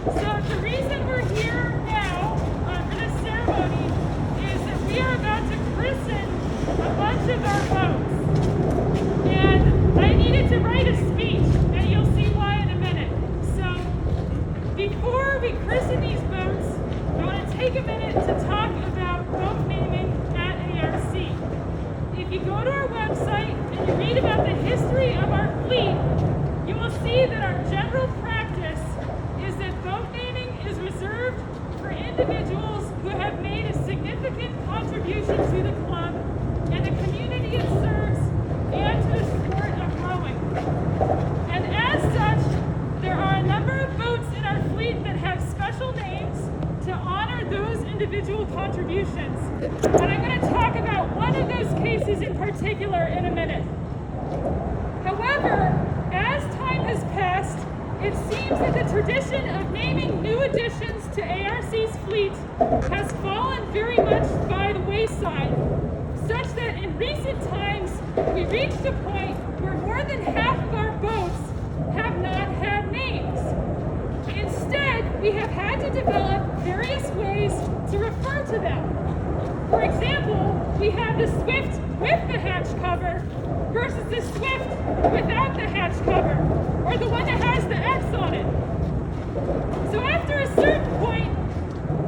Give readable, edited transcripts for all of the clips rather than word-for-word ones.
So the reason we're here now for this ceremony is that we are about to christen a bunch of our boats. And I needed to write a speech, and you'll see why in a minute. So before we christen these boats, I want to take a minute to talk about boat naming at ARC. If you go to our website and you read about the history of our fleet, you will see that our general practice is that boat naming is reserved for individuals who have made a significant contribution to the club and the community it serves and to the sport of rowing. And as such, there are a number of boats in our fleet that have special names to honor those individual contributions. And I'm going to talk about one of those cases in particular in a minute. However, as time has passed, it seems that the tradition of naming new additions to ARC's fleet has fallen very much by the wayside, such that in recent times we reached a point where more than half of our boats have not had names. Instead, we have had to develop various ways to refer to them. For example, we have the Swift with the hatch cover versus the Swift without the hatch cover, or the one that has the X on it. So after a certain point,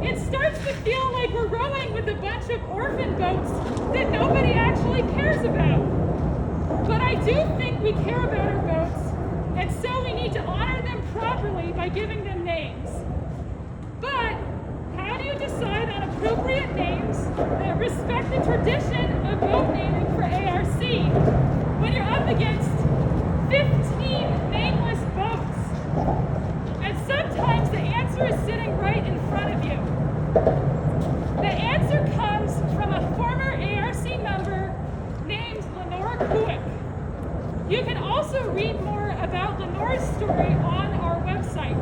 it starts to feel like we're rowing with a bunch of orphan boats that nobody actually cares about. But I do think we care about our boats, and so we need to honor them properly by giving them names. But how do you decide on appropriate names that respect the tradition of boat naming for ARC when you're up against 15 nameless boats? And sometimes the answer is sitting right in front of you. The answer comes from a former ARC member named Lenore. You can also read more about Lenore's story on our website.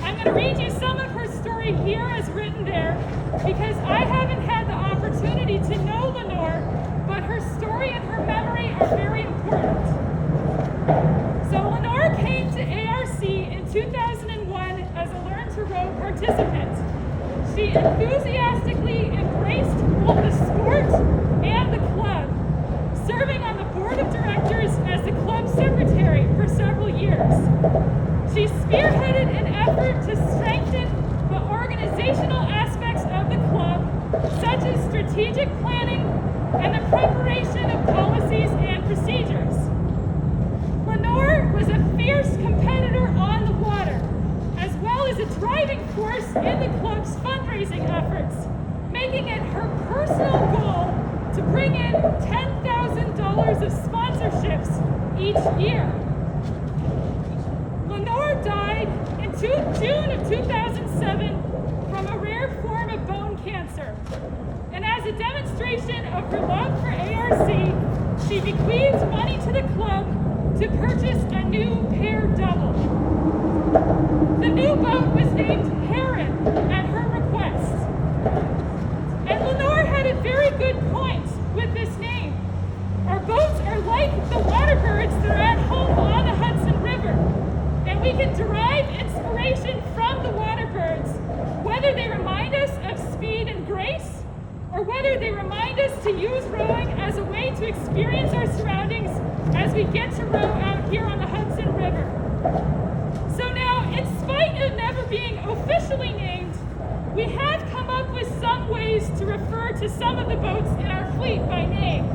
I'm going to read you some of her story here as written there because I haven't had the opportunity to know Lenore, but her story and her memory are very important. So Lenore came to ARC in 2001 as a Learn to Row participant. She enthusiastically embraced both the sport and the club, serving on the board of directors as the club secretary for several years. She spearheaded an effort to strengthen the organizational aspects of the club, such as strategic planning and the preparation of policies and procedures. Lenore was a fierce competitor on the water, as well as a driving force in the club's fundraising efforts, making it her personal goal to bring in $10,000 of sponsorships each year. Lenore died in June of 2007 from a rare form of bone cancer. And as a demonstration of her love for ARC, she bequeathed money to the club to purchase a new pair double. The new boat was named Heron at her request. And Lenore had a very good point with this name. Our boats are like the water birds that are at home on the Hudson River. And we can derive inspiration from the water birds, whether they remind us of speed and grace, or whether they remind us to use rowing as a way to experience our surroundings as we get to row out here on the Hudson River. So now, in spite of never being officially named, we have come up with some ways to refer to some of the boats in our fleet by name.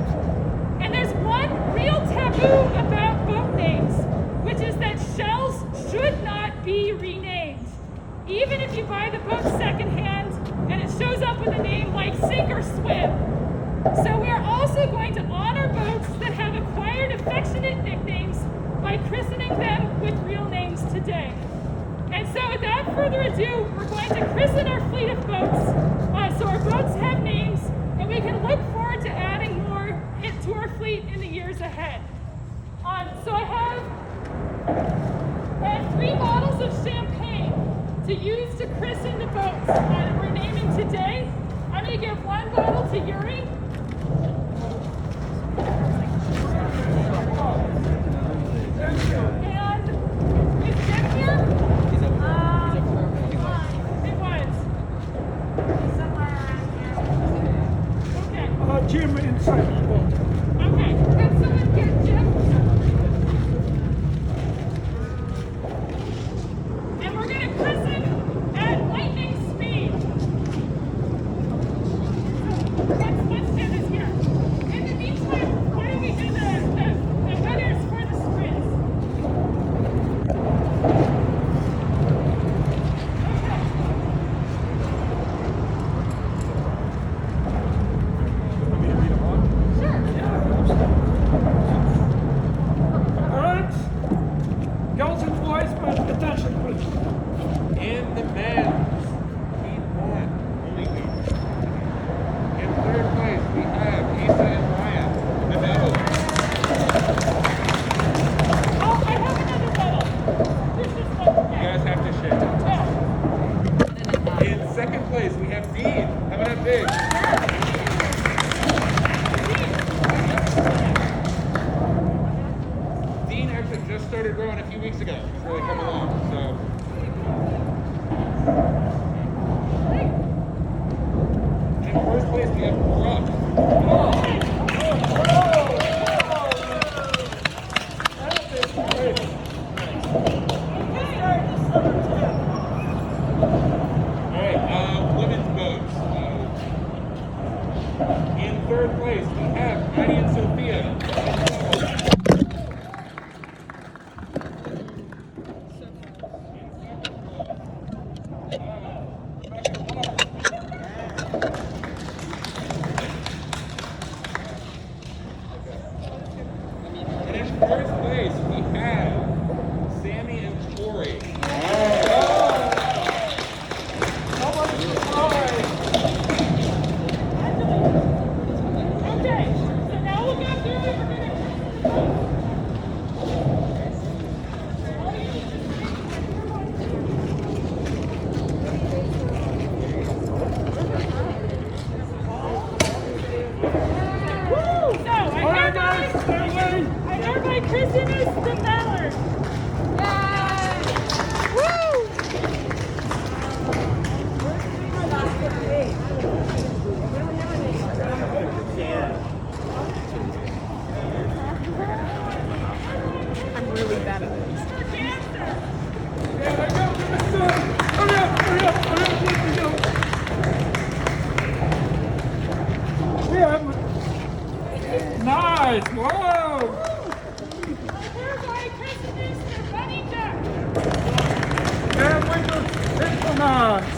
And there's one real taboo about boat names, which is that shells should not be renamed, even if you buy the boat secondhand and it shows up with a name like Sink or Swim. So we are also going to honor boats that have acquired affectionate nicknames by christening them with real names today. And so without further ado, we're going to christen our fleet of boats, so our boats have names, and we can look forward to adding more to our fleet in the years ahead. So I have 3 bottles of champagne to use to christen the boats that we're naming today. I'm going to give 1 bottle to Yuri. And is Jim here? Attention, please. In the men's heat 1, only heat. In third place, we have Asa and Ryan in the medal. Oh, I have another medal. This is one. You guys have to share. Yeah. In second place, we have Dean. Coming up big. Dean actually just started growing a few weeks ago. He's really come along. So. In first place, we have Brooke. Women's boats. In third place, we have Heidi and Sophia. And in first place, we have Sammy and Corey. Okay, so now we'll go through it. So, I hereby christen us the Mallard. I'm really bad at this. Nice! Whoa! I hereby christen us the Running Duck. Can't wait to synchronize!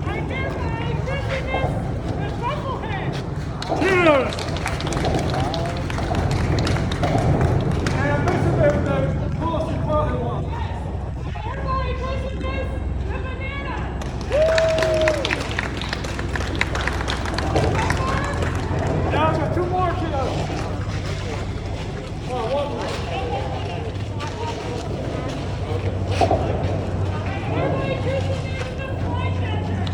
I hereby christen us the Bumblehead. Cheers! And this is the coolest and fun one. I hereby christen us the Banana. Now I've got two more kiddos. Oh, one more. I hereby christen us the Flycatcher.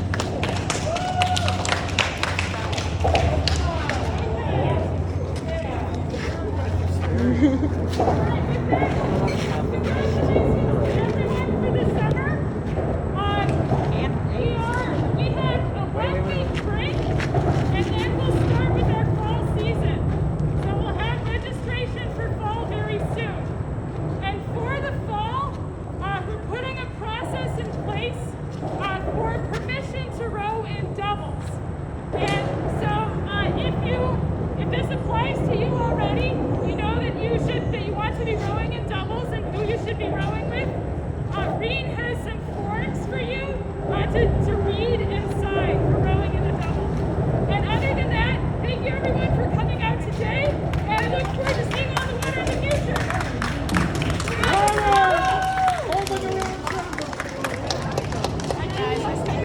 Everyone for the summer. We had a one-week break, and then we'll start with our fall season. So we'll have registration for fall very soon. And for the fall, we're putting a process in place for permission to row in doubles. And so if this applies to you already, you know that you want to be rowing in doubles and who you should be rowing with.